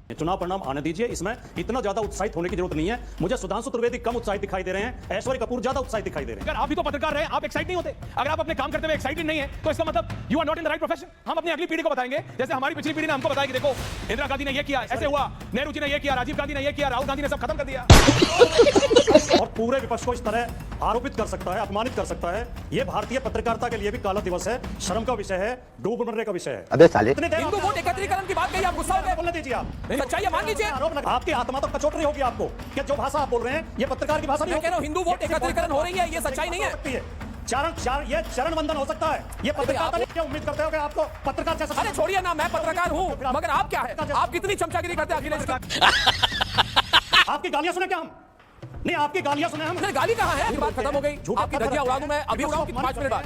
चुनाव परिणाम आने दीजिए, इसमें इतना ज्यादा उत्साहित होने की जरूरत नहीं है। मुझे सुधांशु त्रिवेदी कम उत्साहित दिखाई दे रहे हैं, ऐश्वर्य कपूर ज्यादा उत्साहित दिखाई दे रहे हैं। अगर आप भी तो पत्रकार रहे, आप एक्साइट नहीं होते। अगर आप अपने काम करते हुए एक्साइटेड नहीं है तो इसका मतलब you are not in the right profession. हम अपनी अगली पीढ़ी को बताएंगे, जैसे हमारी पिछली पीढ़ी ने हमको बताया कि देखो इंदिरा गांधी ने ये किया, ऐसे हुआ, नेहरू जी ने ये किया, राजीव गांधी ने ये किया, राहुल गांधी ने सब खत्म कर दिया। और पूरे विपक्ष को इस तरह आरोपित कर सकता है, अपमानित कर सकता है। ये भारतीय पत्रकारिता के लिए भी काला दिवस है, शर्म का विषय है, डूब मरने का विषय है। अबे साले, हिंदू वोट एकत्रीकरण की बात कही, आप गुस्सा हो गए। बोलने दीजिए आप, सच्चाई मान लीजिए। आपकी आत्मा तो कचोट रही होगी आपको कि जो भाषा आप बोल रहे हैं ये पत्रकार की भाषा नहीं मैं कह रहा हूं हिंदू वोट एकत्रीकरण हो रही है, ये सच्चाई नहीं है। ये चरण बंधन हो सकता है, ये पत्रकारिता नहीं। क्या उम्मीद करते हो कि आपको पत्रकार जैसा? अरे छोड़िए ना, मैं पत्रकार हूं, मगर आप क्या है? आप कितनी चमचागिरी करते हैं अखिलेश की? आपकी गालियां सुने क्या हम? नहीं, आपकी गालियां सुने हम। गाली कहाँ है? बात खत्म हो गई। आपकी धज्जियां उड़ा दूं मैं, अभी उड़ाऊं कि 5 मिनट बाद?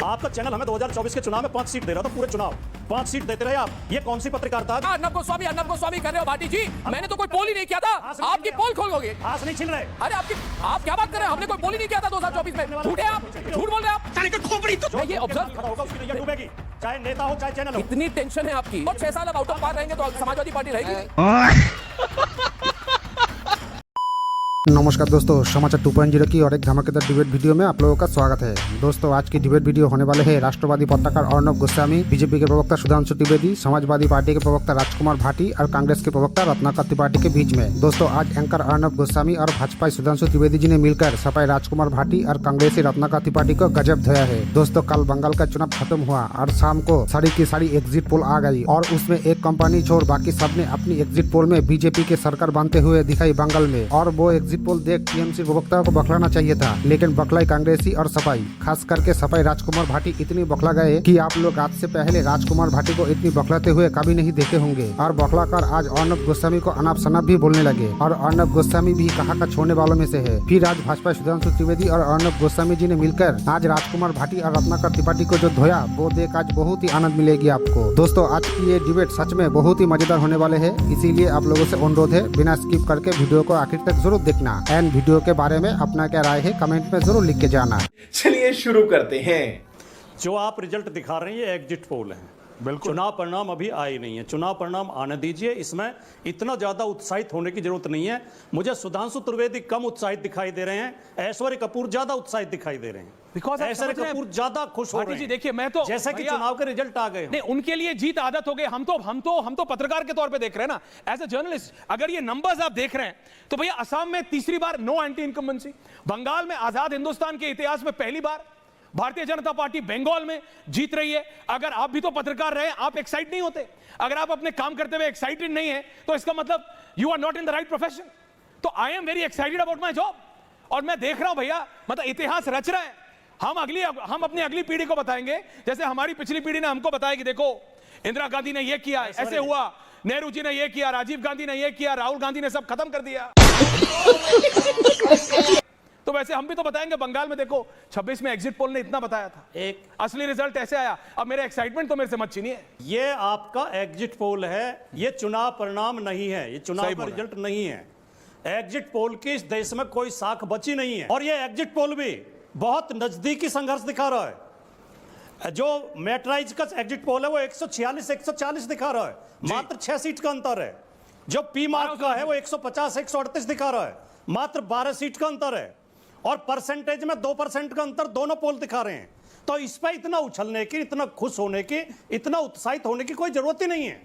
आपका चैनल हमें 2024 के चुनाव में 5 सीट दे रहा था, पूरे चुनाव 5 सीट देते रहे आप। ये कौन सी पत्रकारिता? अर्नब गोस्वामी कर रहे हो भाटी जी। मैंने तो कोई पोल ही नहीं किया था, आपकी पोल खोलोगे। हाथ नहीं छीन रहे। अरे आप क्या बात कर रहे हैं? हमने कोई पोल ही नहीं किया था 2024 में। झूठे आप, झूठ बोल रहे हैं आप। खोपड़ी तो ये ऑब्जर्व होगा, उसकी नैया डूबेगी, चाहे नेता हो चाहे चैनल हो। इतनी टेंशन है आपकी। और 6 साल अब आउट ऑफ पार रहेंगे तो समाजवादी पार्टी रहेगी। नमस्कार दोस्तों, समाचार 2.0 की और एक धमाकेदार डिबेट वीडियो में आप लोगों का स्वागत है। दोस्तों, आज की डिबेट वीडियो होने वाले हैं राष्ट्रवादी पत्रकार अर्नब गोस्वामी, बीजेपी के प्रवक्ता सुधांशु त्रिवेदी, समाजवादी पार्टी के प्रवक्ता राजकुमार भाटी और कांग्रेस के प्रवक्ता रत्नाकर त्रिपाठी के बीच में। दोस्तों, आज एंकर अर्नब गोस्वामी और भाजपा सुधांशु त्रिवेदी जी ने मिलकर सपाई राजकुमार भाटी और कांग्रेसी रत्नाकर त्रिपाठी को गजब धोया है। दोस्तों, कल बंगाल का चुनाव खत्म हुआ और शाम को सारी की सारी एग्जिट पोल आ गई और उसमें एक कंपनी छोड़ बाकी सबने अपनी एग्जिट पोल में बीजेपी के सरकार बनते हुए दिखाई बंगाल में। और वो एग्जिट पोल देख टीएमसी प्रवक्ताओं को बखलाना चाहिए था, लेकिन बखलाई कांग्रेसी और सपाई, खास करके सपाई राजकुमार भाटी इतनी बखला गए कि आप लोग आज से पहले राजकुमार भाटी को इतनी बखलाते हुए कभी नहीं देखे होंगे। और बखलाकर आज अर्नब गोस्वामी को अनाप शनाप भी बोलने लगे और अर्नब गोस्वामी भी कहा का छोड़ने वालों में से है। फिर आज भाजपा सुधांशु त्रिवेदी और अर्नब गोस्वामी जी ने मिलकर आज राजकुमार भाटी और रत्नाकर त्रिपाठी को जो धोया वो देख आज बहुत ही आनंद मिलेगी आपको। दोस्तों, आज की ये डिबेट सच में बहुत ही मजेदार होने वाले है, इसीलिए आप लोगों से अनुरोध है बिना स्किप करके वीडियो को आखिर तक जरूर देखना। एंड वीडियो के बारे में अपना क्या राय है कमेंट में जरूर लिख के जाना। चलिए शुरू करते हैं। जो आप रिजल्ट दिखा रहे हैं ये एग्जिट पोल है, बिल्कुल। चुनाव परिणाम अभी आए नहीं है, चुनाव परिणाम आने दीजिए, इसमें इतना ज्यादा उत्साहित होने की जरूरत नहीं है। मुझे सुधांशु त्रिवेदी कम उत्साहित दिखाई दे रहे हैं, ऐश्वर्य कपूर ज्यादा उत्साहित दिखाई दे रहे हैं। ऐश्वर्य कपूर ज्यादा खुश हो रहे हैं। जी देखिए, मैं तो जैसे कि चुनाव के रिजल्ट आ गए, नहीं उनके लिए जीत आदत हो गई। हम तो पत्रकार के तौर पे देख रहे हैं ना, एज ए जर्नलिस्ट। अगर ये नंबर्स आप देख रहे हैं तो भैया असम में तीसरी बार नो एंटी इनकम्बेंसी, बंगाल में आजाद हिंदुस्तान के इतिहास में पहली बार भारतीय जनता पार्टी बंगाल में जीत रही है। अगर आप भी तो पत्रकार रहे, आप एक्साइट नहीं होते। अगर आप अपने काम करते हुए एक्साइटेड नहीं है तो इसका मतलब you are not in the right profession. तो I am very excited about my job और मैं देख रहा हूं भैया, मतलब इतिहास रच रहा है। हम अपनी अगली पीढ़ी को बताएंगे, जैसे हमारी पिछली पीढ़ी ने हमको बताया कि देखो इंदिरा गांधी ने ये किया, ऐसे हुआ, नेहरू जी ने ये किया, राजीव गांधी ने ये किया, राहुल गांधी ने सब खत्म कर दिया। तो वैसे हम भी तो बताएंगे, बंगाल में देखो 26 में एग्जिट पोल ने इतना बताया था, एक असली रिजल्ट ऐसे आया। अब मेरे एक्साइटमेंट तो मेरे से मत छीनिए। ये आपका एग्जिट पोल है, ये चुनाव परिणाम नहीं है, ये चुनाव का रिजल्ट नहीं है। एग्जिट पोल की इस देश में कोई साख बची नहीं है और ये एग्जिट पोल भी बहुत नजदीकी संघर्ष दिखा रहा है। जो मेट्राइज का एग्जिट पोल है वो 146-140 दिखा रहा है, मात्र 6 सीट का अंतर है। जो पी मार्क का है वो 150-138 दिखा रहा है, मात्र 12 सीट का अंतर है। और परसेंटेज में 2% का अंतर दोनों पोल दिखा रहे हैं। तो इस पर इतना उछलने की, इतना खुश होने की, इतना उत्साहित होने की कोई जरूरत ही नहीं है।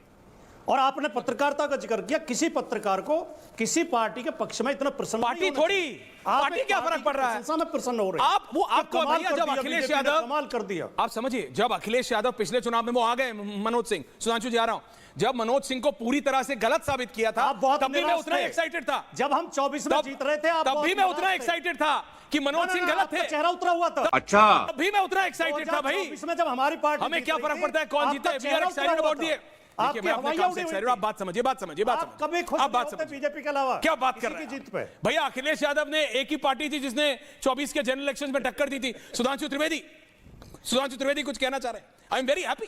और आपने पत्रकारिता का जिक्र किया, किसी पत्रकार को किसी पार्टी के पक्ष में इतना प्रसन्न, पार्टी थोड़ी, पार्टी क्या फर्क पड़ रहा है, में प्रसन्न हो रहे हैं आप। वो आपको भैया जब अखिलेश यादव कमाल कर दिया, आप समझिए, जब अखिलेश यादव पिछले चुनाव में वो आ गए, मनोज सिंह, सुधांशु जी आ रहा हूं, जब मनोज सिंह को पूरी तरह से गलत साबित किया था, तब भी मैं उतना एक्साइटेड था। जब हम 24 में जीत रहे थे, तब भी मैं उतना एक्साइटेड था कि मनोज सिंह गलत थे, चेहरा उतरा हुआ था। अच्छा, तब भी मैं उतना एक्साइटेड था भाई। इसमें जब हमारी पार्टी, हमें क्या फर्क पड़ता है कौन जीते, we are excited about the. देखिए, मैं अपने काम से एक्साइटेड, आप बात समझिए, कभी खुश आप बात समझिए बीजेपी के अलावा क्या बात कर रहे हैं जीत पे। भैया अखिलेश यादव ने एक ही पार्टी थी जिसने 24 के जनरल इलेक्शंस में टक्कर दी थी, सुधांशु त्रिवेदी कुछ कहना चाह रहे हैं? I am very happy.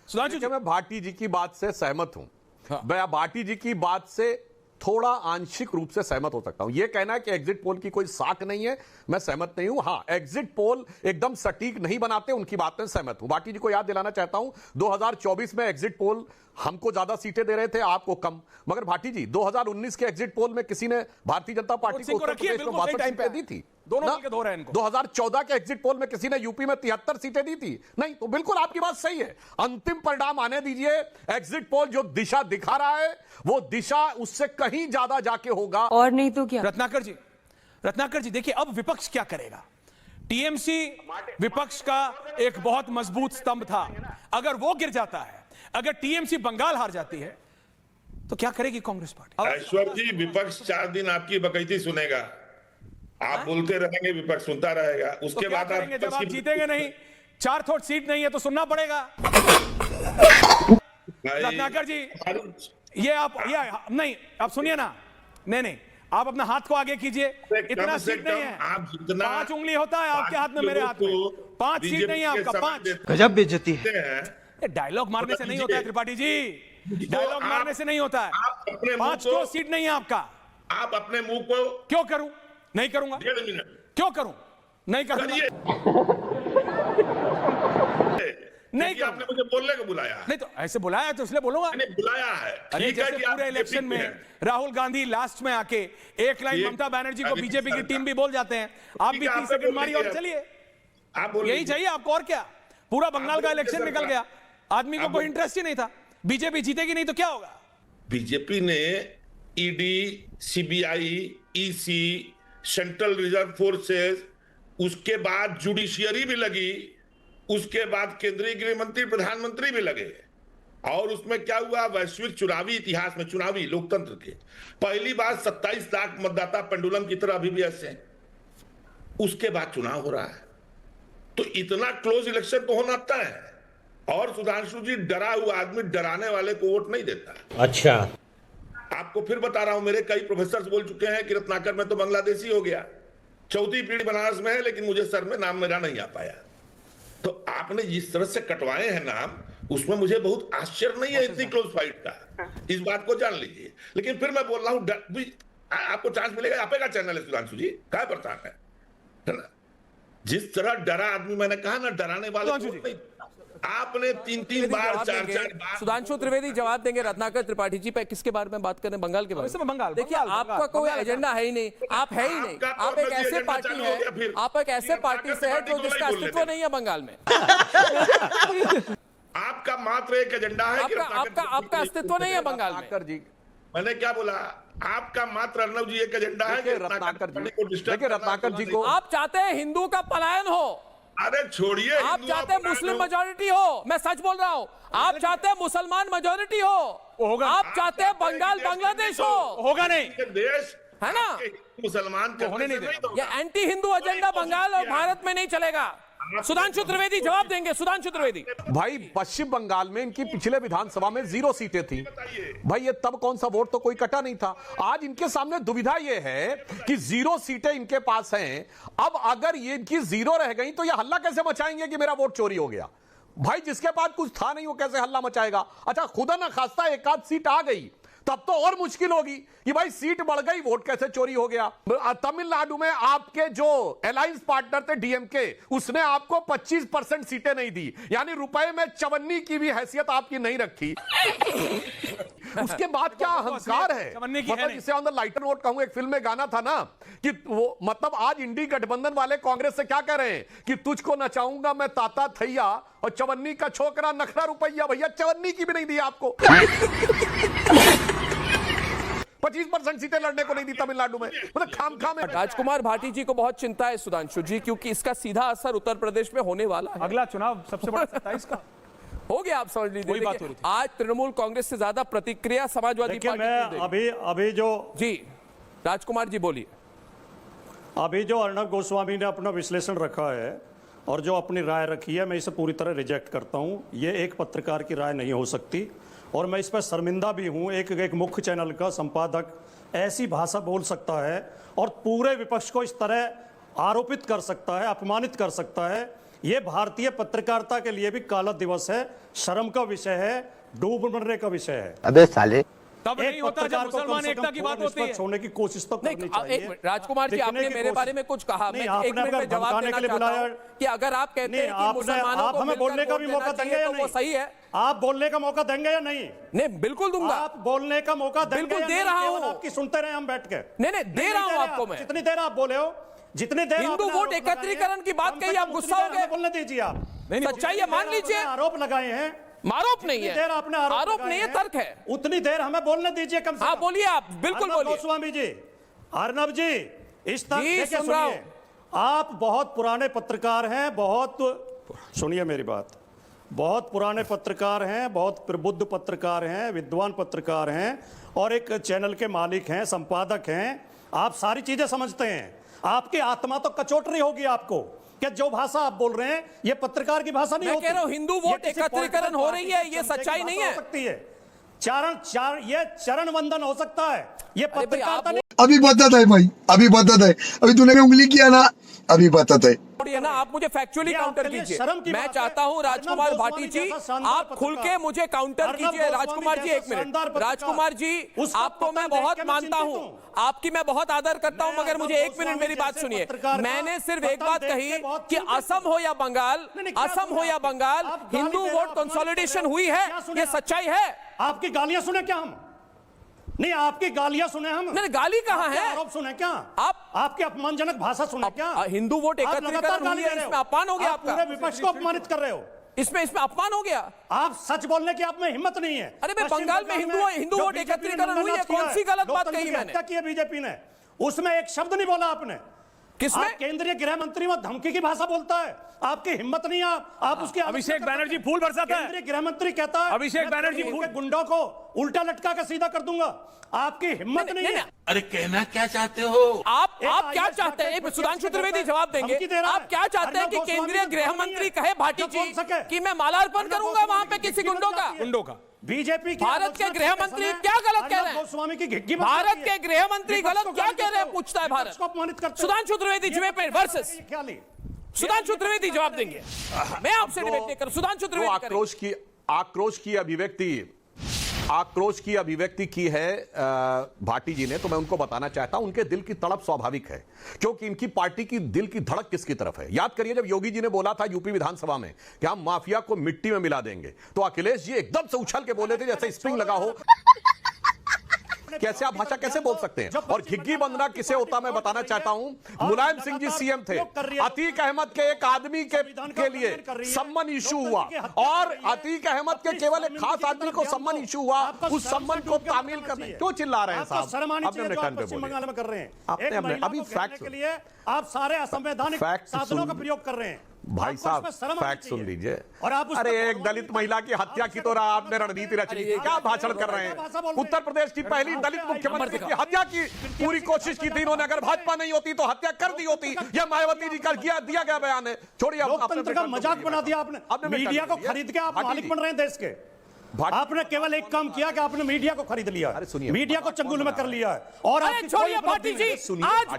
Sudhanshu ji, मैं भाटी जी की बात से सहमत हूं। मैं भाटी जी की बात से थोड़ा आंशिक रूप से सहमत हो सकता हूं। यह कहना है कि एग्जिट पोल की कोई साख नहीं है, मैं सहमत नहीं हूं। हां, एग्जिट पोल एकदम सटीक नहीं बनाते, उनकी बात में सहमत हूं। भाटी जी को याद दिलाना चाहता हूं, 2024 में एग्जिट पोल हमको ज्यादा सीटें दे रहे थे, आपको कम। मगर भाटी जी, 2019 के एग्जिट पोल में किसी ने भारतीय जनता पार्टी को उत्तर प्रदेश में 62 सीटें दी थी? दोनों ना? मिलकर धो रहे हैं इनको। 2014 के एग्जिट पोल में किसी ने यूपी में 73 सीटें दी थी? नहीं। तो बिल्कुल आपकी बात सही है, अंतिम परिणाम आने दीजिए। एग्जिट पोल जो दिशा दिखा रहा है, वो दिशा उससे कहीं ज्यादा जाके होगा। और नहीं तो क्या। रत्नाकर जी देखिए, अब विपक्ष क्या करेगा। टीएमसी विपक्ष का एक बहुत मजबूत स्तंभ था, अगर वो गिर जाता है, अगर टीएमसी बंगाल हार जाती है, तो क्या करेगी कांग्रेस पार्टी? ऐश्वर्य जी, विपक्ष 4 दिन आपकी बकैती सुनेगा, आप बोलते रहेंगे, विपक्ष सुनता रहेगा, उसके बाद आप जब आप जीतेंगे नहीं, 4 थोट सीट नहीं है तो सुनना पड़ेगा। रत्नाकर जी, ये नहीं, आप सुनिए ना। नहीं, आप अपना हाथ को आगे कीजिए। इतना सीट नहीं है, आप जितना 5 उंगली होता है आपके हाथ में, मेरे हाथ में 5 सीट नहीं है आपका, 5। गजब बेइज्जती है। डायलॉग मारने से नहीं होता है त्रिपाठी जी, डायलॉग मारने से नहीं होता है। 5 सीट नहीं है आपका। आप अपने मुंह को क्यों करूं? नहीं करूंगा। 1.5 मिनट क्यों करूं? नहीं करूंगा। नहीं, आपने मुझे बोलने को बुलाया। नहीं तो ऐसे बुलाया तो इसलिए बोलूंगा। बुलाया है। अरे जैसे पूरे इलेक्शन में राहुल गांधी लास्ट में आके एक लाइन ममता बनर्जी को बीजेपी की टीम भी बोल जाते हैं, आप भी 30 सेकंड मारिए और चलिए। यही चाहिए आपको, और क्या। पूरा बंगाल का इलेक्शन निकल गया, आदमी को कोई इंटरेस्ट ही नहीं था। बीजेपी जीतेगी नहीं तो क्या होगा? बीजेपी ने ED, CBI, EC, central reserve forces, उसके बाद जुडिशियरी भी लगी, उसके बाद केंद्रीय गृह मंत्री, प्रधानमंत्री भी लगे। और उसमें क्या हुआ, वैश्विक चुनावी इतिहास में, चुनावी लोकतंत्र के पहली बार 27 लाख मतदाता पेंडुलम की तरह अभी भी ऐसे हैं। उसके बाद चुनाव हो रहा है, तो इतना क्लोज इलेक्शन तो होना तय है। और सुधांशु जी, डरा हुआ आदमी डराने वाले को वोट नहीं देता। अच्छा, आपको फिर बता रहा हूं, मेरे कई प्रोफेसर बोल चुके हैं कि रत्नाकर में तो बांग्लादेशी हो गया, 4थी पीढ़ी बनारस में है, लेकिन मुझे सर में नाम मेरा नहीं आ पाया। तो आपने जिस तरह से कटवाए हैं नाम, उसमें मुझे बहुत आश्चर्य नहीं है इतनी क्लोज फाइट का, इस बात को जान लीजिए। लेकिन फिर मैं बोल रहा हूं, आपको चांस मिलेगा, आपका चैनल है सुधांशु जी, क्या परेशान है ना। जिस तरह डरा आदमी, मैंने कहा ना, डराने वाले आपने 3-3 बार, 4-4 बार। सुधांशु त्रिवेदी जवाब देंगे रत्नाकर त्रिपाठी जी पे। किसके बारे में बात करें? बंगाल के बारे में। बंगाल देखिए, आपका कोई एजेंडा है ही नहीं, आप है ही नहीं। आप एक ऐसे पार्टी है, आप एक ऐसे पार्टी से है जो जिसका अस्तित्व नहीं है बंगाल में। आपका मात्र एक एजेंडा है कि आपका अस्तित्व नहीं है बंगाल में। जी, मैंने क्या बोला? आपका मात्र अर्नव जी एक एजेंडा है कि रत्नाकर जी को आप चाहते हैं हिंदू का पलायन हो। अरे छोड़िए, आप चाहते हैं मुस्लिम मेजॉरिटी हो, मैं सच बोल रहा हूं। आप चाहते हैं मुसलमान मेजॉरिटी हो, आप चाहते हैं बंगाल बांग्लादेश हो। होगा नहीं, देश है ना, मुसलमान होने नहीं देगा। ये एंटी हिंदू एजेंडा बंगाल और भारत में नहीं चलेगा। सुधांशु त्रिवेदी जवाब देंगे। सुधांशु त्रिवेदी, भाई, पश्चिम बंगाल में इनकी पिछले विधानसभा में 0 सीटें थी। भाई, ये तब कौन सा वोट तो कोई कटा नहीं था। आज इनके सामने दुविधा ये है कि 0 सीटें इनके पास हैं। अब अगर ये इनकी 0 रह गई तो ये हल्ला कैसे मचाएंगे कि मेरा वोट चोरी हो गया? भाई, जिसके पास कुछ था नहीं वो कैसे हल्ला मचाएगा? अच्छा, खुदा ना खास्ता एक आध सीट आ गई, तब तो और मुश्किल होगी कि भाई सीट बढ़ गई, वोट कैसे चोरी हो गया। तमिलनाडु में आपके जो अलायंस पार्टनर थे डीएमके, उसने आपको 25% सीटें नहीं दी, यानी रुपए में चवन्नी की भी हैसियत आपकी नहीं रखी। उसके बाद क्या अहंकार है, मतलब जिसे ऑन द लाइटर नोट कहूं, एक फिल्म में गाना था ना कि वो, मतलब आज इंडी गठबंधन वाले कांग्रेस से क्या कह रहे हैं कि तुझको नचाऊंगा मैं ताता थैया और चवन्नी का छोकरा नखरा रुपया। भैया, चवन्नी की भी नहीं दी आपको। 25% सीटें लड़ने को नहीं दी तमिलनाडु में, मतलब खाम में। राजकुमार भाटी जी को बहुत चिंता है सुधांशु जी, क्योंकि इसका सीधा असर उत्तर प्रदेश में होने वाला है। अगला चुनाव सबसे बड़ा 27 का हो गया, आप समझ लीजिए। आज तृणमूल कांग्रेस से ज्यादा प्रतिक्रिया समाजवादी पार्टी अभी जो जी राजकुमार जी बोलिए। अभी जो अर्णब गोस्वामी ने अपना विश्लेषण रखा है और जो अपनी राय रखी है, मैं इसे पूरी तरह रिजेक्ट करता हूं। ये एक पत्रकार की राय नहीं हो सकती और मैं इस पर शर्मिंदा भी हूं। एक मुख्य चैनल का संपादक ऐसी भाषा बोल सकता है और पूरे विपक्ष को इस तरह आरोपित कर सकता है, अपमानित कर सकता है। ये भारतीय पत्रकारिता के लिए भी काला दिवस है, शर्म का विषय है, डूब मरने का विषय है। अबे साले, तब नहीं होता जब पत्रकार को कम मुसलमान से कम एकता की बात थोड़ा होती है। निष्पक्ष होने की कोशिश तो करनी नहीं, चाहिए। एक मिनट, राजकुमार जी, दिखने आपने की मेरे कोशिश- बारे में कुछ कहा, नहीं, मैं आपने एक मिनट अगर में जवाब धमकाने देना के लिए चाहता बुलाया हूं कि अगर आप कहते नहीं, हैं कि मुसलमानों आप को हमें मिलकर बोलने का वोट भी देना मौका चाहिए, देंगे या तो वो नहीं? सही है। आप बोलने का मौका देंगे या नहीं? नहीं, बिल्कुल दूंगा। आप बोलने का मौका देंगे बिल्कुल या दे नहीं? रहा केवल हूं। आपकी सुनते रहे हम बैठ के। नहीं, दे रहा हूं आपको मैं। जितनी देर आप बोले हो, जितनी देर हिंदू आपने वोट आरोप लगाए एकत्रीकरण हैं, की बात कम से कही, कम आप उतनी गुस्सा देर हो गए? हमें बोलने दीजिए आप। सच्चाई है, मान लीजिए। आरोप लगाए हैं, आरोप नहीं जितनी देर है, आपने आरोप लगाए नहीं है, हैं, तर्क है। उतनी देर हमें बोलने दीजिए कम से हाँ, कम। बोलिए आप, बिल्कुल अर्नब बोलिए। गोस्वामी जी, अर्नब जी, इस तरह जी, देखिए, सुन रहा सुनिए, आप बहुत पुराने पत्रकार हैं, बहुत सुनिए मेरी बात, बहुत पुराने पत्रकार हैं, बहुत प्रबुद्ध पत्रकार हैं, विद्वान पत्रकार हैं और एक चैनल के मालिक हैं, संपादक हैं। आप सारी चीजें समझते हैं। आपकी आत्मा तो कचोट रही होगी आपको कि जो भाषा आप बोल रहे हैं ये पत्रकार की भाषा नहीं मैं होती। कह रहा हूं, हिंदू ये वोट किसी एकत्रीकरण political हो रही है, party ये के चमचे की सच्चाई भाषा नहीं हो है। सकती है। ये चरण वंदन हो सकता है, ये भाई, पत्रकारिता आप नहीं। अभी बता है भाई, अभी बता है, अभी तूने उंगली किया ना, अभी बता है। छोड़िए ना, आप मुझे फैक्चुअली ये काउंटर आपके लिए कीजिए। शर्म की मैं बात है। चाहता हूं राजकुमार अर्नब भाटी गोस्वामी जी, जैसा शानदार आप खुल के पत्रकार। मुझे काउंटर अर्नब कीजिए। गोस्वामी राजकुमार जी, जैसा एक मिनट। शानदार पत्रकार। राजकुमार जी, उसका आपको मैं पतन देख बहुत के मैं मानता चिंतित हूं, हूं। आपकी मैं बहुत आदर करता हूं, मैं मगर मुझे अर्नब एक मिनट गोस्वामी मेरी बात जैसे सुनिए। पत्रकार का मैंने सिर्फ एक पतन बात देख के कही बहुत कि चिंतित असम हो या बंगाल, नहीं, क्या असम सुने हो या आप? बंगाल, आप गाली हिंदू दे रहे हो, वोट अपमान कर कंसोलिडेशन रहे हो। हुई है, क्या सुने ये आप? सच्चाई है। आपकी गालियां सुने क्या हम? नहीं, आपकी गालियां सुने हम। नहीं, गाली कहाँ आपके है? आरोप सुने क्या? आपकी अपमानजनक भाषा सुने क्या? हिंदू वोट आप लगातार एकत्रीकरण गाली हुई है, दे रहे हो। इसमें अपमान हो गया आप आपका। पूरे विपक्ष को अपमानित कर रहे हो। इसमें अपमान हो गया। आप सच बोलने की आप में हिम्मत नहीं है। अरे भाई, पश्चिम बंगाल में बंगाल हिंदू जो वोट बीजेपी ने एकत्रीकरण हुई है, नंगानाच किया कौन सी गलत बात लोकतंत्र कही की मैंने? हत्या की है बीजेपी ने, उसमें एक शब्द नहीं बोला आपने। किसमें? आप केंद्रीय गृह मंत्री में धमकी की भाषा बोलता है, आपकी हिम्मत नहीं है। आप उसकी अभिषेक बैनर्जी फूल बरसाता है। केंद्रीय गृह मंत्री कहता है अभिषेक बैनर्जी फूल के गुंडों को उल्टा लटका के सीधा कर दूंगा। आपकी हिम्मत नहीं है। अरे कहना क्या चाहते हो? आप एक क्या IAS चाहते हैं? का सुधांशु धमकी त्रिवेदी देता है, जवाब देंगे। धमकी दे रहा है। आप क्या चाहते हैं अर्नब कि गोस्वामी केंद्रीय को गृह नहीं मंत्री है। कहे भाटी जब बोल जी सके। कि मैं मालार्पण अर्नब करूंगा गोस्वामी वहां पे की किसी घिग्गी गुंडों बन का? जाती है। गुंडों का बीजेपी की भारत के आलोचना गृह करते मंत्री समय क्या गलत कह रहे हैं? अर्नब गोस्वामी की घिग्गी बन भारत जाती है। के गृह मंत्री विपक्ष गलत को क्या गाली कह रहे हैं? देते हो। पूछता है विपक्ष भारत। को अपमानित करते हो। सुधांशु त्रिवेदी ये डिबेट पत्रकारिता वर्सेस की ख्याली। सुधांशु त्रिवेदी जवाब देंगे। मैं आपसे डिबेट नहीं कर, सुधांशु त्रिवेदी करेंगे। आक्रोश की अभिव्यक्ति की है भाटी जी ने, तो मैं उनको बताना चाहता हूं उनके दिल की तड़प स्वाभाविक है, क्योंकि इनकी पार्टी की दिल की धड़क किसकी तरफ है। याद करिए जब योगी जी ने बोला था यूपी विधानसभा में कि हम माफिया को मिट्टी में मिला देंगे, तो अखिलेश जी एकदम से उछल के बोले थे जैसे स्प्रिंग लगा हो। कैसे आप भाषा कैसे बोल सकते हैं? और घिग्गी बंदना किसे होता मैं बताना चाहता हूं। मुलायम सिंह जी सीएम थे, अतीक अहमद के एक आदमी के लिए सम्मन इशू हुआ, और अतीक अहमद के केवल एक खास आदमी को सम्मन इशू हुआ, उस सम्मन को तामील करने क्यों चिल्ला रहे हैं साहब? आपने टर्न पे पश्चिम बोले, बंगाल में कर रहे हैं। आपने एक अपने महिला अभी को घेरने फैक्ट के लिए आप सारे असंवैधानिक फैक्ट साधनों का सुन- प्रयोग कर रहे हैं। भाई आपको साहब इसमें शर्म आनी फैक्ट सुन चाहिए। लीजिए। और आप उस अरे पर एक दलित महिला की हत्या की तो आपने रणनीति रच ली, क्या भाषण कर रहे हैं? उत्तर प्रदेश की पहली दलित मुख्यमंत्री की हत्या की पूरी कोशिश की थी इन्होंने। अगर भाजपा नहीं होती तो हत्या कर दी होती। यह मायावती जी का दिया गया बयान है। छोड़िए, लोकतंत्र का मजाक बना दिया आपने। मीडिया को खरीद के आप मालिक बन रहे हैं देश के। आपने केवल एक काम किया कि आपने मीडिया को खरीद लिया है, सुनिए, मीडिया को चंगुल में कर लिया है। और अरे छोड़िए भाटी जी, आज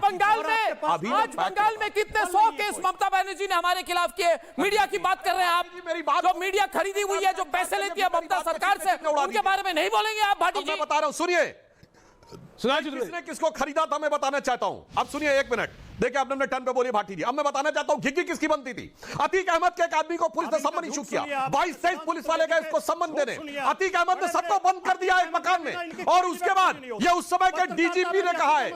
बंगाल में कितने 100 केस ममता बनर्जी ने हमारे खिलाफ किए। मीडिया की बात कर रहे हैं आप। मेरी बात, जो मीडिया खरीदी हुई है, जो पैसे लेती है ममता सरकार से, उनके बारे में नहीं बोलेंगे आप भाटी जी? मैं बता रहा हूं, सुनिए। सुधांशु त्रिवेदी किसने किसको खरीदा था मैं बताना चाहता हूं। अब सुनिए एक मिनट, देखिए आपने अपने टर्न पे बोली भाटी जी। अब मैं बताना चाहता हूं घिग्गी किसकी बनती थी। अतीक अहमद के एक आदमी को पुलिस ने सम्मन इशू किया, 22-23 पुलिस वाले गए इसको सम्मन देने। अतीक अहमद ने सबको बंद कर दिया एक मकान में, और उसके बाद ये उस समय के डीजीपी ने कहा है,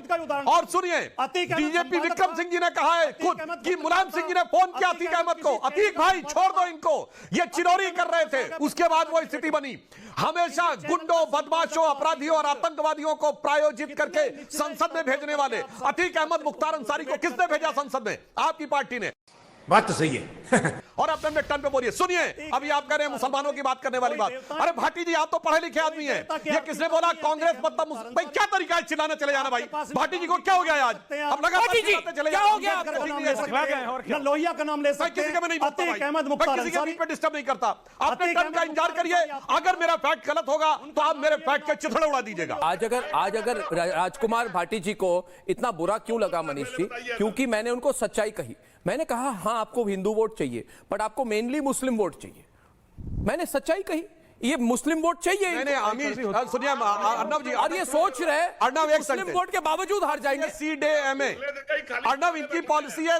और सुनिए डीजीपी विक्रम सिंह जी ने कहा है खुद कि मुलायम सिंह जी ने फोन किया अतीक अहमद को, अतीक भाई छोड़ दो इनको, ये चिरौरी कर रहे थे। उसके बाद वो स्थिति बनी। हमेशा गुंडों, बदमाशों, अपराधियों और आतंकवादियों को प्रायोजित करके संसद में भेजने वाले अतीक अहमद मुख्तार अंसारी को किसने भेजा संसद में? आपकी पार्टी ने। बात तो सही है। और आप अपने टर्न पे बोलिए। सुनिए, अभी आप कह रहे हैं मुसलमानों की बात करने वाली बात। अरे भाटी जी आप तो पढ़े लिखे आदमी हैं। ये किसने बोला कांग्रेस मतलब भाई क्या तरीका है चिल्लाने चले जाना? भाई भाटी जी को क्या हो गया आज? अब लगा भाटी जी, चले क्या हो गया आपको? लोहिया का नाम ले सकते किसी का मैं नहीं बोलता अतीक अहमद मुख्तार किसी के अंसारी। पे डिस्टर्ब नहीं करता। अपने अतीक टर्न का अहमद इंतजार करिए। अगर मेरा फैक्ट गलत होगा तो आप मेरे फैक्ट के चिथड़े उड़ा दीजिएगा। आज अगर राजकुमार भाटी जी को इतना बुरा क्यों लगा मनीष जी? क्योंकि मैंने उनको सच्चाई कही। मैंने कहा हाँ आपको हिंदू वोट चाहिए, बट आपको मेनली मुस्लिम वोट चाहिए। मैंने सच्चाई कही। ये मुस्लिम वोट चाहिए नहीं अमित सुनिए अर्नब जी, और ये सोच रहे अर्नब एक मुस्लिम सेकंड, वोट के बावजूद हार जाएंगे। CDMA अर्नब इनकी पॉलिसी है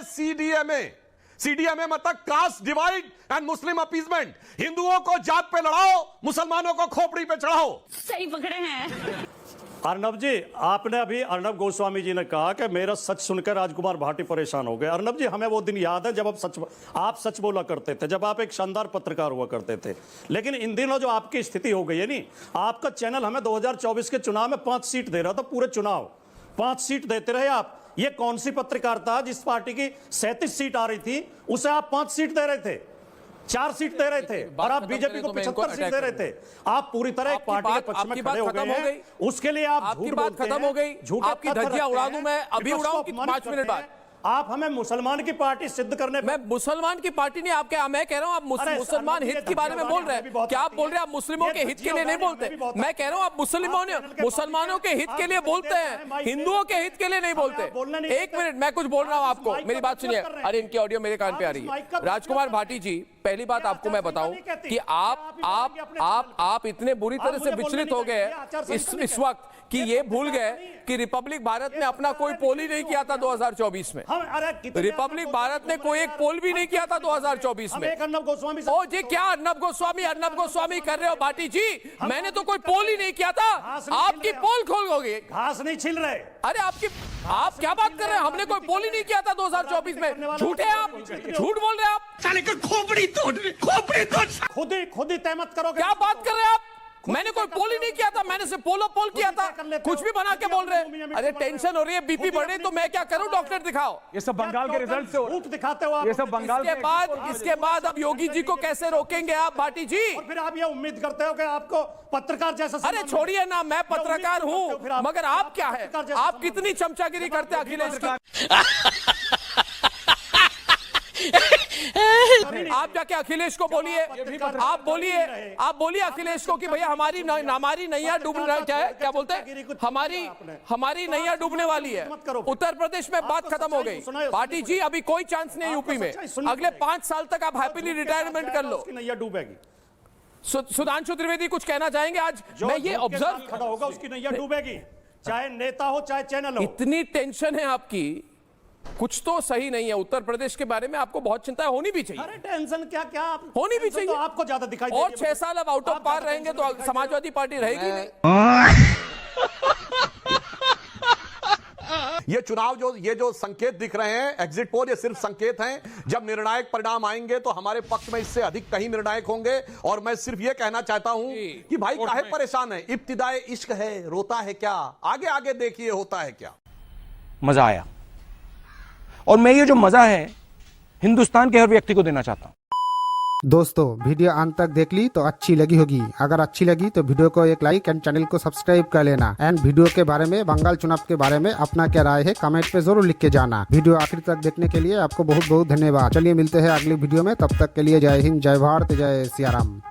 CDMA मतलब caste divide and Muslim appeasement. हिंदुओं को जात पे लड़ाओ, मुसलमानों को खोपड़ी पे चढ़ाओ। सही पकड़े हैं अर्नब जी, आपने अभी अर्नब गोस्वामी जी ने कहा कि मेरा सच सुनकर राजकुमार भाटी परेशान हो गए। अर्नब जी, हमें वो दिन याद है जब आप सच बोला करते थे, जब आप एक शानदार पत्रकार हुआ करते थे। लेकिन इन दिनों जो आपकी स्थिति हो गई है नी, आपका चैनल हमें 2024 के चुनाव में 5 सीट दे रहा था, पूरे चुनाव 5 सीट देते रहे आप। ये कौन सी पत्रकारिता जिस पार्टी की 37 सीट आ रही थी उसे आप 5 सीट दे रहे थे, 4 सीट दे रहे थे, और आप बीजेपी को 75 सीट दे रहे थे। आप पूरी तरह एक पार्टी के पक्ष में खड़े हो गए हैं। उसके लिए आप आपकी बात खत्म हो गई, आपकी धज्जियां उड़ा दूं मैं, अभी उड़ाऊं कि 5 मिनट बाद? आप हमें मुसलमान की पार्टी सिद्ध करने, मैं मुसलमान की पार्टी नहीं, आपके मैं कह रहा हूं आप मुसलमान हित के बारे में बोल रहे हैं। क्या आप बोल रहे हैं आप मुस्लिमों के हित के लिए नहीं बोलते? मैं कह रहा हूं आप मुसलमानों के हित के लिए बोलते हैं, हिंदुओं के हित के लिए नहीं बोलते। एक मिनट, मैं कुछ बोल रहा हूं आपको, मेरी बात सुनिए। अरे इनकी ऑडियो मेरे कान पे आ रही है। राजकुमार भाटी जी, पहली बात आपको मैं बताऊं कि आप इतने बुरी तरह से विचलित हो गए इस वक्त कि ये भूल गए कि रिपब्लिक भारत ने अपना कोई पोल ही नहीं किया था 2024 में। रिपब्लिक भारत ने कोई एक पोल भी नहीं किया था 2024 में। ओ जी, क्या अर्नब गोस्वामी कर रहे हो भाटी जी? मैंने तो कोई पोल ही नहीं किया था, आपकी पोल खोल गए, घास नहीं छिल रहे। अरे आप क्या बात कर रहे हैं? हमने कोई पोल ही नहीं किया था 2024 में। झूठे आप, झूठ बोल रहे हैं आप। खोपड़ी खुद ही तय मत करो। क्या बात कर रहे हैं आप? मैंने कोई पोल ही नहीं किया था, मैंने सिर्फ पोल किया था। कुछ भी बना के बोल रहे हैं। अरे टेंशन हो रही है, बीपी बढ़ रही, तो मैं क्या करूं? डॉक्टर दिखाओ। ये सब बंगाल के रिजल्ट से झूठ दिखाते हो आप। ये सब बंगाल इसके बाद अब योगी जी को कैसे रोकेंगे आप भाटी जी? और फिर आप ये उम्मीद करते हो कि आपको पत्रकार जैसा, अरे छोड़िए ना, मैं पत्रकार हूं, मगर आप क्या है? आप कितनी चमचागिरी करते हैं अखिलेश की? आप जाके अखिलेश को बोलिए, आप बोलिए अखिलेश को कि भैया हमारी नैया डूबने, क्या बोलते हैं, हमारी नैया डूबने वाली है। उत्तर प्रदेश में बात खत्म हो गई। पार्टी जी, अभी कोई चांस नहीं यूपी में। अगले 5 साल तक आप हैप्पीली रिटायरमेंट कर लो। नैया डूबेगी। सुधांशु त्रिवेदी कुछ कहना चाहेंगे? आज मैं ये ऑब्जर्व खड़ा होगा, उसकी नैया डूबेगी, चाहे नेता हो चाहे चैनल हो। इतनी टेंशन है आपकी, कुछ तो सही नहीं है। उत्तर प्रदेश के बारे में आपको बहुत चिंता है, होनी भी चाहिए। अरे टेंशन क्या होनी भी चाहिए। तो आपको ज्यादा दिखाई और 6 साल अब आउट ऑफ पार रहेंगे तो समाजवादी पार्टी रहेगी नहीं। ये जो संकेत दिख रहे हैं, एग्जिट पोल, ये सिर्फ संकेत हैं। जब निर्णायक परिणाम आएंगे तो हमारे पक्ष में इससे अधिक कहीं निर्णायक होंगे। और मैं सिर्फ ये कहना चाहता हूं कि भाई काहे परेशान है? इब्तिदाए इश्क है, रोता है क्या? आगे देखिए होता है क्या। मजा आया, और मैं ये जो मजा है हिंदुस्तान के हर व्यक्ति को देना चाहता हूं। दोस्तों, वीडियो अंत तक देख ली तो अच्छी लगी होगी। अगर अच्छी लगी तो वीडियो को एक लाइक एंड चैनल को सब्सक्राइब कर लेना। एंड वीडियो के बारे में, बंगाल चुनाव के बारे में अपना क्या राय है कमेंट पे जरूर लिख के जाना। वीडियो आखिर तक देखने के लिए आपको बहुत बहुत धन्यवाद। चलिए मिलते हैं अगली वीडियो में, तब तक के लिए जय हिंद, जय भारत, जय सिया राम।